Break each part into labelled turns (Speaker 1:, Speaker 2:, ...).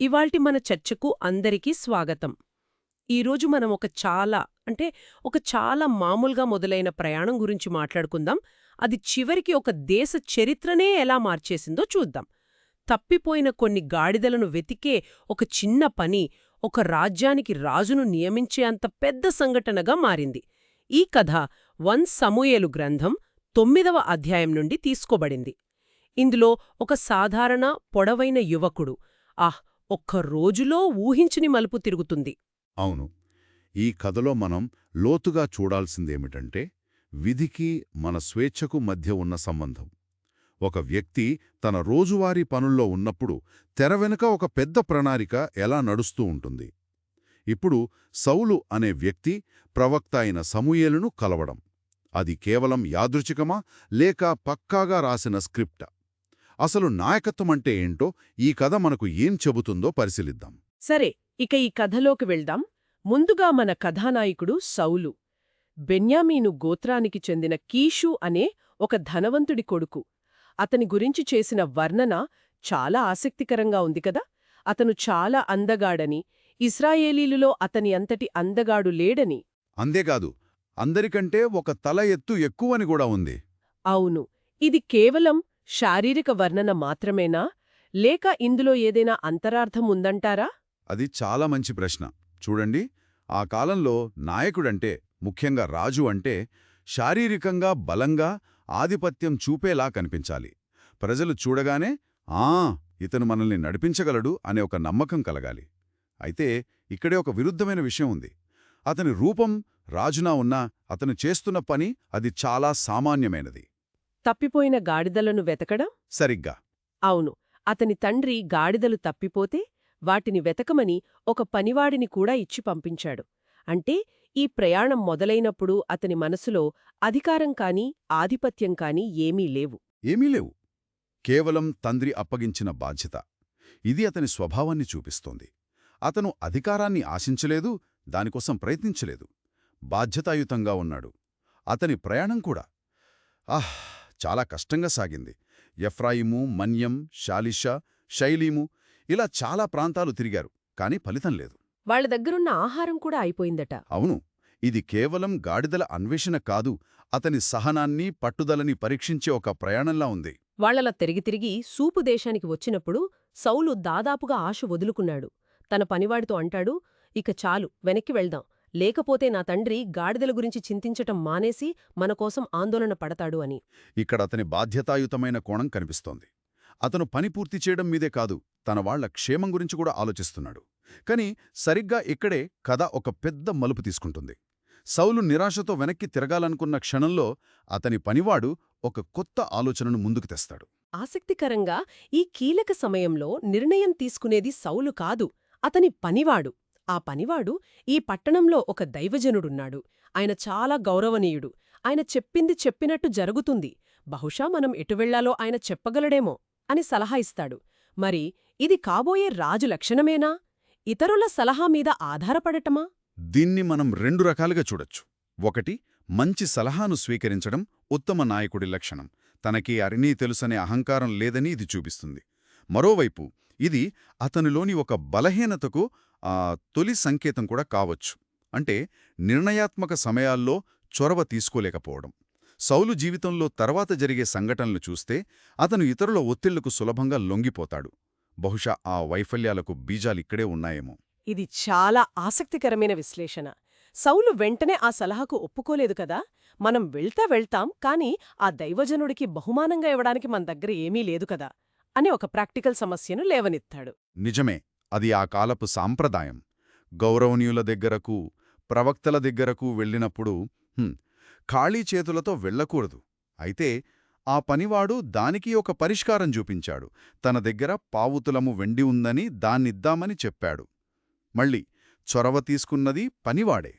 Speaker 1: ఇవాల్టి మన చర్చకు అందరికీ స్వాగతం. ఈరోజు మనం ఒక చాలా మామూలుగా మొదలైన ప్రయాణం గురించి మాట్లాడుకుందాం. అది చివరికి ఒక దేశ చరిత్రనే ఎలా మార్చేసిందో చూద్దాం. తప్పిపోయిన కొన్ని గాడిదలను వెతికే ఒక చిన్న పని ఒక రాజ్యానికి రాజును నియమించే అంత పెద్ద సంఘటనగా మారింది. ఈ కథ 1 సమూయేలు గ్రంథం 9వ అధ్యాయం నుండి తీసుకోబడింది. ఇందులో ఒక సాధారణ పొడవైన యువకుడు ఒక్క రోజులో ఊహించని మలుపు తిరుగుతుంది.
Speaker 2: అవును. ఈ కథలో మనం లోతుగా చూడాల్సిందేమిటంటే విధికి మన స్వేచ్ఛకు మధ్య ఉన్న సంబంధం. ఒక వ్యక్తి తన రోజువారీ పనుల్లో ఉన్నప్పుడు తెర వెనుక ఒక పెద్ద ప్రణాళిక ఎలా నడుస్తూ ఉంటుంది. ఇప్పుడు సౌలు అనే వ్యక్తి ప్రవక్త అయిన సమూయేలును కలవడం. అది కేవలం యాదృచ్ఛికమా లేక పక్కాగా రాసిన స్క్రిప్టా? అసలు నాయకత్వమంటే ఏంటో ఈ కథ మనకు ఏం చెబుతుందో పరిశీలిద్దాం.
Speaker 1: సరే, ఇక ఈ కథలోకి వెళ్దాం. ముందుగా మన కథానాయకుడు సౌలు. బెన్యామీను గోత్రానికి చెందిన కీషు అనే ఒక ధనవంతుడి కొడుకు. అతని గురించి చేసిన వర్ణన చాలా ఆసక్తికరంగా ఉంది కదా. అతను చాలా అందగాడని, ఇశ్రాయేలీలులో అతని అంతటి అందగాడు లేడని.
Speaker 2: అంతేకాదు, అందరికంటే ఒక తల ఎత్తు ఎక్కువని కూడా ఉంది.
Speaker 1: అవును. ఇది కేవలం శారీరక వర్ణన మాత్రమేనా, లేక ఇందులో ఏదైనా అంతరార్థం ఉందంటారా?
Speaker 2: అది చాలా మంచి ప్రశ్న. చూడండి, ఆ కాలంలో నాయకుడంటే, ముఖ్యంగా రాజు అంటే శారీరకంగా బలంగా ఆధిపత్యం చూపేలా కనిపించాలి. ప్రజలు చూడగానే ఇతను మనల్ని నడిపించగలడు అనే ఒక నమ్మకం కలగాలి. అయితే ఇక్కడే ఒక విరుద్ధమైన విషయం ఉంది. అతని రూపం రాజునా ఉన్నా అతను చేస్తున్న పని అది చాలా సామాన్యమైనది.
Speaker 1: తప్పిపోయిన గాడిదలను వెతకడం?
Speaker 2: సరిగ్గా.
Speaker 1: అవును. అతని తండ్రి గాడిదలు తప్పిపోతే వాటిని వెతకమని ఒక పనివాడిని కూడా ఇచ్చి పంపించాడు. అంటే ఈ ప్రయాణం మొదలైనప్పుడు అతని మనసులో అధికారం కాని ఆధిపత్యం కాని ఏమీ లేవు.
Speaker 2: కేవలం తండ్రి అప్పగించిన బాధ్యత. ఇది అతని స్వభావాన్ని చూపిస్తోంది. అతను అధికారాన్ని ఆశించలేదు, దానికోసం ప్రయత్నించలేదు. బాధ్యతాయుతంగా ఉన్నాడు. అతని ప్రయాణం కూడా చాలా కష్టంగా సాగింది. ఎఫ్రాయిము, మన్యం, షాలిషా, షైలీము ఇలా చాలా ప్రాంతాలు తిరిగారు, కాని ఫలితం లేదు.
Speaker 1: వాళ్ల దగ్గరున్న ఆహారం కూడా అయిపోయిందట.
Speaker 2: అవును. ఇది కేవలం గాడిదల అన్వేషణ కాదు, అతని సహనాన్ని, పట్టుదలని పరీక్షించే ఒక ప్రయాణంలా ఉంది.
Speaker 1: వాళ్లలా తిరిగి సూపు దేశానికి వచ్చినప్పుడు సౌలు దాదాపుగా ఆశ వదులుకున్నాడు. తన పనివాడితో అంటాడు, ఇక చాలు, వెనక్కి వెళ్దాం, లేకపోతే నా తండ్రి గాడిదల గురించి చింతించటం మానేసి మనకోసం ఆందోళన పడతాడు అని.
Speaker 2: ఇక్కడ అతని బాధ్యతాయుతమైన కోణం కనిపిస్తోంది. అతను పని పూర్తి చేయడం మీదే కాదు, తన వాళ్ల క్షేమం గురించి కూడా ఆలోచిస్తున్నాడు. కాని సరిగ్గా ఇక్కడే కథ ఒక పెద్ద మలుపు తీసుకుంటుంది. సౌలు నిరాశతో వెనక్కి తిరగాలనుకున్న క్షణంలో అతని పనివాడు ఒక కొత్త ఆలోచనను ముందుకు తెస్తాడు.
Speaker 1: ఆసక్తికరంగా ఈ కీలక సమయంలో నిర్ణయం తీసుకునేది సౌలు కాదు, అతని పనివాడు. ఆ పనివాడు ఈ పట్టణంలో ఒక దైవజనుడున్నాడు. ఆయన చాలా గౌరవనీయుడు. ఆయన చెప్పింది చెప్పినట్టు జరుగుతుంది. బహుశా మనం ఎటు వెళ్లాలో ఆయన చెప్పగలడేమో అని సలహా ఇస్తాడు. మరి ఇది కాబోయే రాజు లక్షణమేనా? ఇతరుల సలహా మీద ఆధారపడటమా?
Speaker 2: దీన్ని మనం 2 రకాలుగా చూడొచ్చు. ఒకటి, మంచి సలహాను స్వీకరించడం ఉత్తమ నాయకుడి లక్షణం. తనకి అన్నీ తెలుసనే అహంకారం లేదని ఇది చూపిస్తుంది. మరోవైపు ఇది అతనిలోని ఒక బలహీనతకు తొలి సంకేతం కూడా కావచ్చు. అంటే నిర్ణయాత్మక సమయాల్లో చొరవ తీసుకోలేకపోవడం. సౌలు జీవితంలో తర్వాత జరిగే సంఘటనలు చూస్తే అతను ఇతరుల ఒత్తిళ్లకు సులభంగా లొంగిపోతాడు. బహుశా ఆ వైఫల్యాలకు బీజాలిక్కడే ఉన్నాయేమో.
Speaker 1: ఇది చాలా ఆసక్తికరమైన విశ్లేషణ. సౌలు వెంటనే ఆ సలహాకు ఒప్పుకోలేదు కదా. మనం వెళ్తాం, కాని ఆ దైవజనుడికి బహుమానంగా ఇవ్వడానికి మన దగ్గర ఏమీ లేదు కదా అని ఒక ప్రాక్టికల్ సమస్యను లేవనెత్తాడు.
Speaker 2: నిజమే, అది ఆ కాలపు సాంప్రదాయం. గౌరవనీయుల దగ్గరకు, ప్రవక్తల దగ్గరకు వెళ్ళినప్పుడు ఖాళీ చేతులతో వెళ్లకూడదు. అయితే ఆ పనివాడు దానికి ఒక పరిష్కారం చూపించాడు. తన దగ్గర పావుతులము వెండి ఉందని దాన్నిద్దామని చెప్పాడు. మళ్ళీ చొరవ తీసుకున్నది పనివాడే.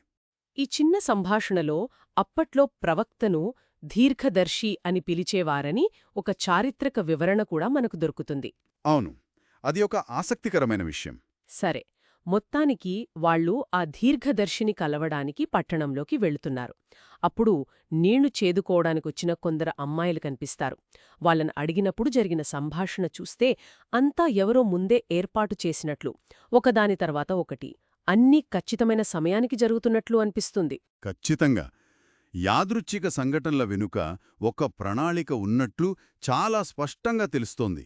Speaker 1: ఈ చిన్న సంభాషణలో అప్పట్లో ప్రవక్తను దీర్ఘదర్శి అని పిలిచేవారని ఒక చారిత్రక వివరణ కూడా మనకు దొరుకుతుంది.
Speaker 2: అవును, అది ఒక ఆసక్తికరమైన విషయం.
Speaker 1: సరే, మొత్తానికి వాళ్ళు ఆ దీర్ఘదర్శిని కలవడానికి పట్టణంలోకి వెళుతున్నారు. అప్పుడు నీళ్లు చేదుకోవడానికొచ్చిన కొందరు అమ్మాయిలు కనిపిస్తారు. వాళ్ళని అడిగినప్పుడు జరిగిన సంభాషణ చూస్తే అంతా ఎవరో ముందే ఏర్పాటు చేసినట్లు, ఒకదాని తర్వాత ఒకటి, అన్నీ ఖచ్చితమైన సమయానికి జరుగుతున్నట్లు అనిపిస్తుంది.
Speaker 2: ఖచ్చితంగా. యాదృచ్ఛిక సంఘటనల వెనుక ఒక ప్రణాళిక ఉన్నట్లు చాలా స్పష్టంగా తెలుస్తోంది.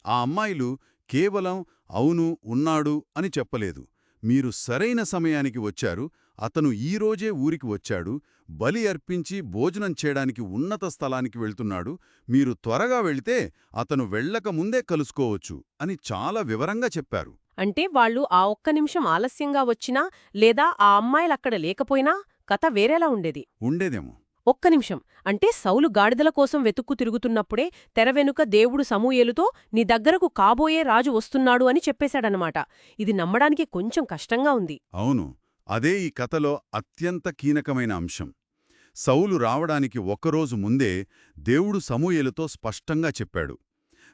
Speaker 2: ఆ అమ్మాయిలు కేవలం అవును ఉన్నాడు అని చెప్పలేదు. మీరు సరైన సమయానికి వచ్చారు, అతను ఈరోజే ఊరికి వచ్చాడు, బలి అర్పించి భోజనం చేయడానికి ఉన్నత స్థలానికి వెళ్తున్నాడు, మీరు త్వరగా వెళితే అతను వెళ్ళక ముందే కలుసుకోవచ్చు అని చాలా వివరంగా చెప్పారు.
Speaker 1: అంటే వాళ్ళు ఆ ఒక్క నిమిషం ఆలస్యంగా వచ్చినా లేదా ఆ అమ్మాయిలక్కడ లేకపోయినా కథ వేరేలా ఉండేది.
Speaker 2: ఉండేదేమో.
Speaker 1: ఒక్క నిమిషం అంటే సౌలు గాడిదల కోసం వెతుక్కు తిరుగుతున్నప్పుడే తెర వెనుక దేవుడు సమూయేలుతో నీ దగ్గరకు కాబోయే రాజు వస్తున్నాడు అని చెప్పేశాడనమాట. ఇది నమ్మడానికి కొంచెం కష్టంగా ఉంది.
Speaker 2: అవును, అదే ఈ కథలో అత్యంత కీలకమైన అంశం. సౌలు రావడానికి ఒక్కరోజు ముందే దేవుడు సమూయేలుతో స్పష్టంగా చెప్పాడు,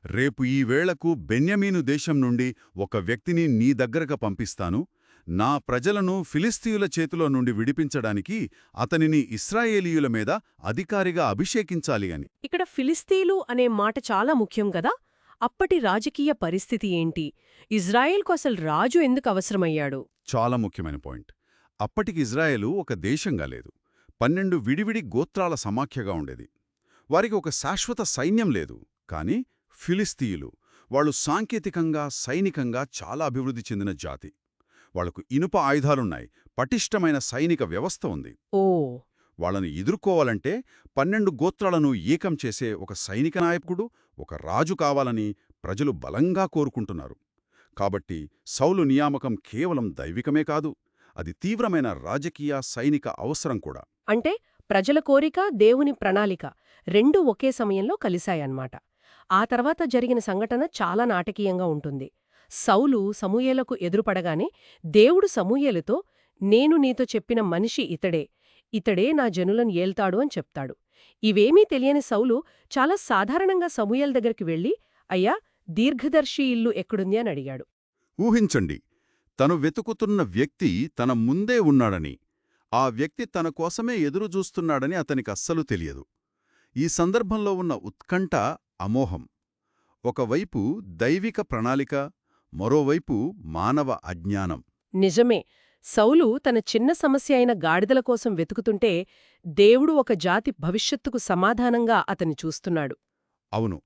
Speaker 2: రేపు ఈ వేళకు బెన్యమీను దేశం నుండి ఒక వ్యక్తిని నీ దగ్గరకు పంపిస్తాను, నా ప్రజలను ఫిలిస్తీయుల చేతిలో నుండి విడిపించడానికి అతనిని ఇశ్రాయేలీయుల మీద అధికారిగా అభిషేకించాలి అని.
Speaker 1: ఇక్కడ ఫిలిస్తీలు అనే మాట చాలా ముఖ్యం కదా. అప్పటి రాజకీయ పరిస్థితి ఏంటి? ఇజ్రాయెల్కు అసలు రాజు ఎందుకు అవసరమయ్యాడు?
Speaker 2: చాలా ముఖ్యమైన పాయింట్. అప్పటికి ఇజ్రాయేలు ఒక దేశంగా లేదు, 12 విడివిడి గోత్రాల సమాఖ్యగా ఉండేది. వారికి ఒక శాశ్వత సైన్యం లేదు. కాని ఫిలిస్తీయులు, వాళ్ళు సాంకేతికంగా సైనికంగా చాలా అభివృద్ధి చెందిన జాతి. వాళ్లకు ఇనుప ఆయుధాలున్నాయి, పటిష్టమైన సైనిక వ్యవస్థ ఉంది.
Speaker 1: ఓ,
Speaker 2: వాళ్ళని ఎదుర్కోవాలంటే 12 గోత్రాలను ఏకం చేసే ఒక సైనిక నాయకుడు, ఒక రాజు కావాలని ప్రజలు బలంగా కోరుకుంటున్నారు. కాబట్టి సౌలు నియామకం కేవలం దైవికమే కాదు, అది తీవ్రమైన రాజకీయ సైనిక అవసరం కూడా.
Speaker 1: అంటే ప్రజల కోరిక, దేవుని ప్రణాళిక రెండూ ఒకే సమయంలో కలిశాయన్నమాట. ఆ తర్వాత జరిగిన సంఘటన చాలా నాటకీయంగా ఉంటుంది. సౌలు సమూయేలుకు ఎదురుపడగానే దేవుడు సమూయేలుతో, నేను నీతో చెప్పిన మనిషి ఇతడే నా జనులను ఏల్తాడు అని చెప్తాడు. ఇవేమీ తెలియని సౌలు చాలా సాధారణంగా సమూయేలు దగ్గరికి వెళ్ళి, అయ్యా, దీర్ఘదర్శి ఇల్లు ఎక్కడుంది అని అడిగాడు.
Speaker 2: ఊహించండి, తను వెతుకుతున్న వ్యక్తి తన ముందే ఉన్నాడని, ఆ వ్యక్తి తన కోసమే ఎదురుచూస్తున్నాడని అతనికస్సలు తెలియదు. ఈ సందర్భంలో ఉన్న ఉత్కంఠ, అమోహం. ఒకవైపు దైవిక ప్రణాళిక, మరోవైపు మానవ అజ్ఞానం.
Speaker 1: నిజమే. సౌలు తన చిన్న సమస్య అయిన గాడిదల కోసం వెతుకుతుంటే దేవుడు ఒక జాతి భవిష్యత్తుకు సమాధానంగా అతన్ని చూస్తున్నాడు.
Speaker 2: అవును,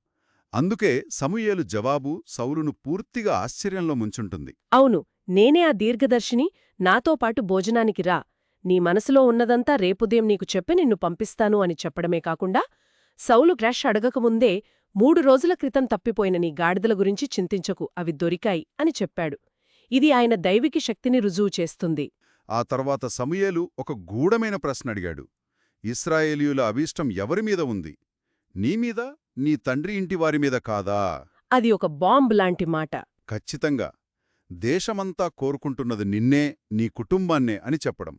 Speaker 2: అందుకే సమూయేలు జవాబు సౌలును పూర్తిగా ఆశ్చర్యంలో ముంచుంటుంది.
Speaker 1: అవును, నేనే ఆ దీర్ఘదర్శిని, నాతో పాటు భోజనానికి రా, నీ మనసులో ఉన్నదంతా రేపుదయం నీకు చెప్పి నిన్ను పంపిస్తాను అని చెప్పడమే కాకుండా, సౌలు క్రాష్ అడగకముందే 3 రోజుల క్రితం తప్పిపోయిన నీ గాడిదల గురించి చింతించకు, అవి దొరికాయి అని చెప్పాడు. ఇది ఆయన దైవిక శక్తిని రుజువు చేస్తుంది.
Speaker 2: ఆ తర్వాత సమూయేలు ఒక గూఢమైన ప్రశ్న అడిగాడు. ఇశ్రాయేలీయుల అభీష్టం ఎవరిమీద ఉంది? నీమీద, నీ తండ్రి ఇంటివారి మీద కాదా?
Speaker 1: అది ఒక బాంబ్ లాంటి మాట.
Speaker 2: ఖచ్చితంగా. దేశమంతా కోరుకుంటున్నది నిన్నే, నీ కుటుంబాన్నే అని చెప్పడం.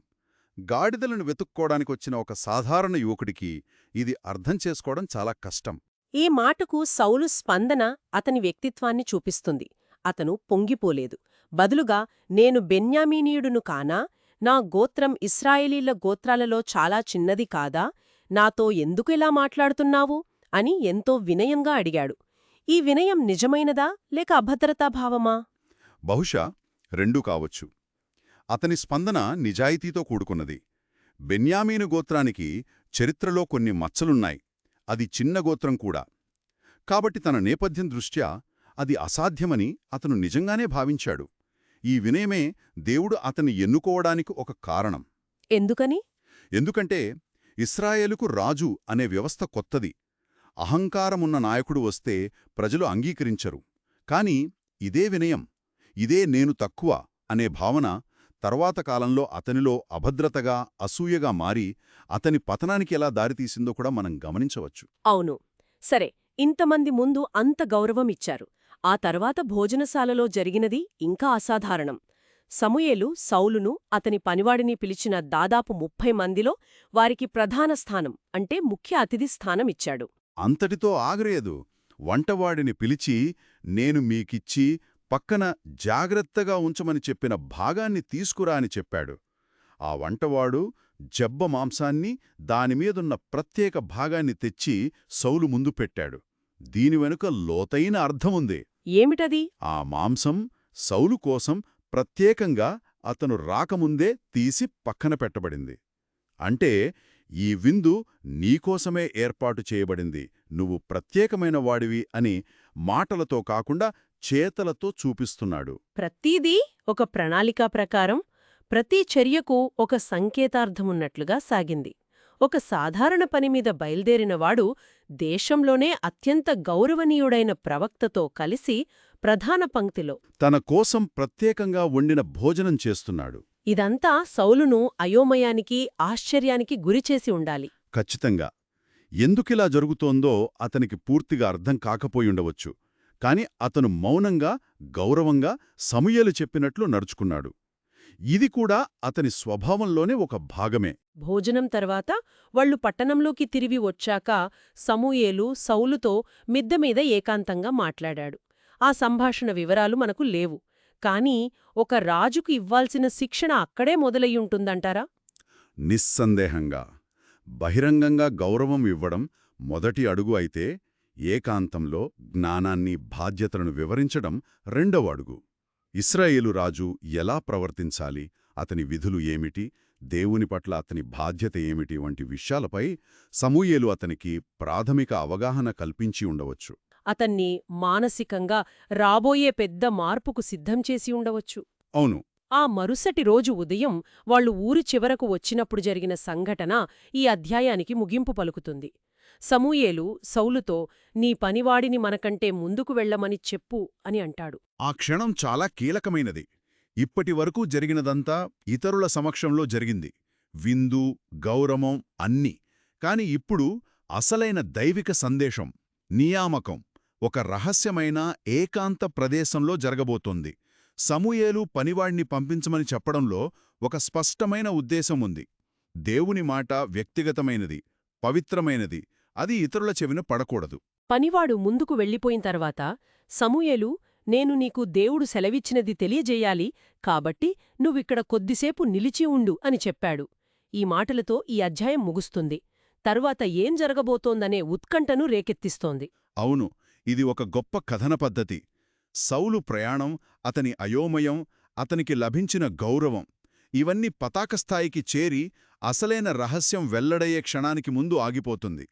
Speaker 2: గాడిదలను వెతుక్కోడానికొచ్చిన ఒక సాధారణ యువకుడికి ఇది అర్థం చేసుకోవడం చాలా కష్టం.
Speaker 1: ఈ మాటకు సౌలు స్పందన అతని వ్యక్తిత్వాన్ని చూపిస్తుంది. అతను పొంగిపోలేదు. బదులుగా, నేను బెన్యామీనీయుడును కానా? నా గోత్రం ఇశ్రాయేలీల గోత్రాలలో చాలా చిన్నది కాదా? నాతో ఎందుకు ఇలా మాట్లాడుతున్నావు అని ఎంతో వినయంగా అడిగాడు. ఈ వినయం నిజమైనదా లేక అభద్రతాభావమా?
Speaker 2: బహుశా రెండూ కావచ్చు. అతని స్పందన నిజాయితీతో కూడుకున్నది. బెన్యామీను గోత్రానికి చరిత్రలో కొన్ని మచ్చలున్నాయి, అది చిన్న గోత్రం కూడా. కాబట్టి తన నేపథ్యం దృష్ట్యా అది అసాధ్యమని అతను నిజంగానే భావించాడు. ఈ వినయమే దేవుడు అతన్ని ఎన్నుకోవడానికి ఒక కారణం.
Speaker 1: ఎందుకని?
Speaker 2: ఎందుకంటే ఇశ్రాయేలుకు రాజు అనే వ్యవస్థ కొత్తది. అహంకారమున్న నాయకుడు వస్తే ప్రజలు అంగీకరించరు. కాని ఇదే వినయం, ఇదే నేను తక్కువ అనే భావన తర్వాత కాలంలో అతనిలో అభద్రతగా, అసూయగా మారి అతని పతనానికి ఎలా దారితీసిందో కూడా మనం గమనించవచ్చు.
Speaker 1: అవును. సరే, ఇంతమంది ముందు అంత గౌరవమిచ్చారు. ఆ తర్వాత భోజనశాలలో జరిగినది ఇంకా అసాధారణం. సమూయేలు సౌలును, అతని పనివాడిని పిలిచిన దాదాపు 30 మందిలో వారికి ప్రధాన స్థానం అంటే ముఖ్య అతిథి స్థానమిచ్చాడు.
Speaker 2: అంతటితో ఆగలేదు. వంటవాడిని పిలిచి, నేను మీకిచ్చి పక్కన జాగ్రత్తగా ఉంచమని చెప్పిన భాగాన్ని తీసుకురా అని చెప్పాడు. ఆ వంటవాడు జబ్బ మాంసాన్ని దానిమీదున్న ప్రత్యేక భాగాన్ని తెచ్చి సౌలు ముందు పెట్టాడు. దీని వెనుక లోతైన అర్థముంది.
Speaker 1: ఏమిటది?
Speaker 2: ఆ మాంసం సౌలు కోసం ప్రత్యేకంగా అతను రాకముందే తీసి పక్కన పెట్టబడింది. అంటే ఈ విందు నీకోసమే ఏర్పాటు చేయబడింది, నువ్వు ప్రత్యేకమైన వాడివి అని మాటలతో కాకుండా చేతలతో చూపిస్తున్నాడు.
Speaker 1: ప్రతీదీ ఒక ప్రణాళికా ప్రకారం, ప్రతి చర్యకు ఒక సంకేతార్థమున్నట్లుగా సాగింది. ఒక సాధారణ పనిమీద బయల్దేరినవాడు దేశంలోనే అత్యంత గౌరవనీయుడైన ప్రవక్తతో కలిసి ప్రధాన పంక్తిలో
Speaker 2: తన కోసం ప్రత్యేకంగా వండిన భోజనం చేస్తున్నాడు.
Speaker 1: ఇదంతా సౌలును అయోమయానికి, ఆశ్చర్యానికి గురిచేసి ఉండాలి.
Speaker 2: ఖచ్చితంగా. ఎందుకిలా జరుగుతోందో అతనికి పూర్తిగా అర్థం కాకపోయుండవచ్చు. కాని అతను మౌనంగా, గౌరవంగా సమూయేలు చెప్పినట్లు నడుచుకున్నాడు. ఇది కూడా అతని స్వభావంలోనే ఒక భాగమే.
Speaker 1: భోజనం తర్వాత వాళ్లు పట్టణంలోకి తిరిగి వచ్చాక సమూయేలు సౌలుతో మిద్దెమీద ఏకాంతంగా మాట్లాడాడు. ఆ సంభాషణ వివరాలు మనకు లేవు. కానీ ఒక రాజుకు ఇవ్వాల్సిన శిక్షణ అక్కడే మొదలయ్యుంటుందంటారా?
Speaker 2: నిస్సందేహంగా. బహిరంగంగా గౌరవం ఇవ్వడం మొదటి అడుగు అయితే, ఏకాంతంలో జ్ఞానాన్ని, బాధ్యతలను వివరించడం రెండవ అడుగు. ఇశ్రాయేలు రాజు ఎలా ప్రవర్తించాలి, అతని విధులు ఏమిటి, దేవుని పట్ల అతని బాధ్యత ఏమిటి వంటి విషయాలపై సమూయేలు అతనికి ప్రాథమిక అవగాహన కల్పించి ఉండవచ్చు.
Speaker 1: అతన్ని మానసికంగా రాబోయే పెద్ద మార్పుకు సిద్ధం చేసి ఉండవచ్చు.
Speaker 2: అవును.
Speaker 1: ఆ మరుసటి రోజు ఉదయం వాళ్లు ఊరి చివరకు వచ్చినప్పుడు జరిగిన సంఘటన ఈ అధ్యాయానికి ముగింపు పలుకుతుంది. సమూయేలు సౌలుతో, నీ పనివాడిని మనకంటే ముందుకు వెళ్లమని చెప్పు అని అంటాడు.
Speaker 2: ఆ క్షణం చాలా కీలకమైనది. ఇప్పటివరకు జరిగినదంతా ఇతరుల సమక్షంలో జరిగింది. విందు, గౌరవం అన్నీ. కాని ఇప్పుడు అసలైన దైవిక సందేశం, నియామకం ఒక రహస్యమైన ఏకాంత ప్రదేశంలో జరగబోతోంది. సమూయేలు పనివాణ్ణి పంపించమని చెప్పడంలో ఒక స్పష్టమైన ఉద్దేశం ఉంది. దేవుని మాట వ్యక్తిగతమైనది, పవిత్రమైనది. అది ఇతరుల చెవిన పడకూడదు.
Speaker 1: పనివాడు ముందుకు వెళ్ళిపోయిన తర్వాత సమూయేలు, నేను నీకు దేవుడు సెలవిచ్చినది తెలియజేయాలి, కాబట్టి నువ్విక్కడ కొద్దిసేపు నిలిచి ఉండు అని చెప్పాడు. ఈ మాటలతో ఈ అధ్యాయం ముగుస్తుంది. తరువాత ఏం జరగబోతోందనే ఉత్కంఠను రేకెత్తిస్తోంది.
Speaker 2: అవును, ఇది ఒక గొప్ప కథన పద్ధతి. సౌలు ప్రయాణం, అతని అయోమయం, అతనికి లభించిన గౌరవం ఇవన్నీ పతాకస్థాయికి చేరి అసలైన రహస్యం వెల్లడయ్యే క్షణానికి ముందు ఆగిపోతుంది.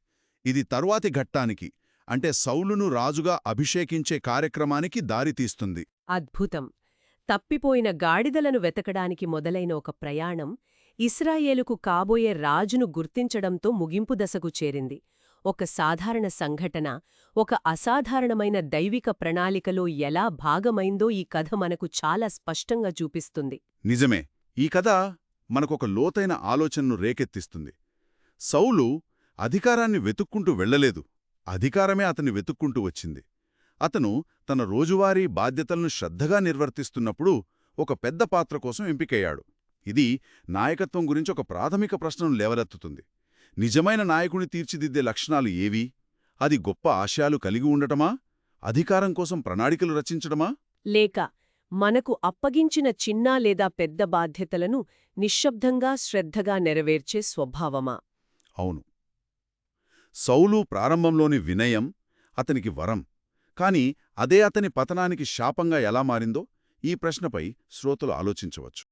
Speaker 2: ఇది తరువాతి ఘట్టానికి, అంటే సౌలును రాజుగా అభిషేకించే కార్యక్రమానికి దారితీస్తుంది.
Speaker 1: అద్భుతం. తప్పిపోయిన గాడిదలను వెతకడానికి మొదలైన ఒక ప్రయాణం ఇశ్రాయేలుకు కాబోయే రాజును గుర్తించడంతో ముగింపు దశకు చేరింది. ఒక సాధారణ సంఘటన ఒక అసాధారణమైన దైవిక ప్రణాళికలో ఎలా భాగమైందో ఈ కథ మనకు చాలా స్పష్టంగా చూపిస్తుంది.
Speaker 2: నిజమే. ఈ కథ మనకొక లోతైన ఆలోచనను రేకెత్తిస్తుంది. సౌలు అధికారాన్ని వెతుక్కుంటూ వెళ్లలేదు, అధికారమే అతన్ని వెతుక్కుంటూ వచ్చింది. అతను తన రోజువారీ బాధ్యతలను శ్రద్ధగా నిర్వర్తిస్తున్నప్పుడు ఒక పెద్ద పాత్ర కోసం ఎంపికయ్యాడు. ఇది నాయకత్వం గురించి ఒక ప్రాథమిక ప్రశ్నను లేవనెత్తుతుంది. నిజమైన నాయకుని తీర్చిదిద్దే లక్షణాలు ఏవి? అది గొప్ప ఆశయాలు కలిగి ఉండటమా, అధికారం కోసం ప్రణాళికలు రచించడమా,
Speaker 1: లేక మనకు అప్పగించిన చిన్న లేదా పెద్ద బాధ్యతలను నిశ్శబ్దంగా శ్రద్ధగా నెరవేర్చే స్వభావమా?
Speaker 2: అవును. సౌలు ప్రారంభంలోని వినయం అతనికి వరం. కాని అదే అతని పతనానికి శాపంగా ఎలా మారిందో ఈ ప్రశ్నపై శ్రోతలు ఆలోచించవచ్చు.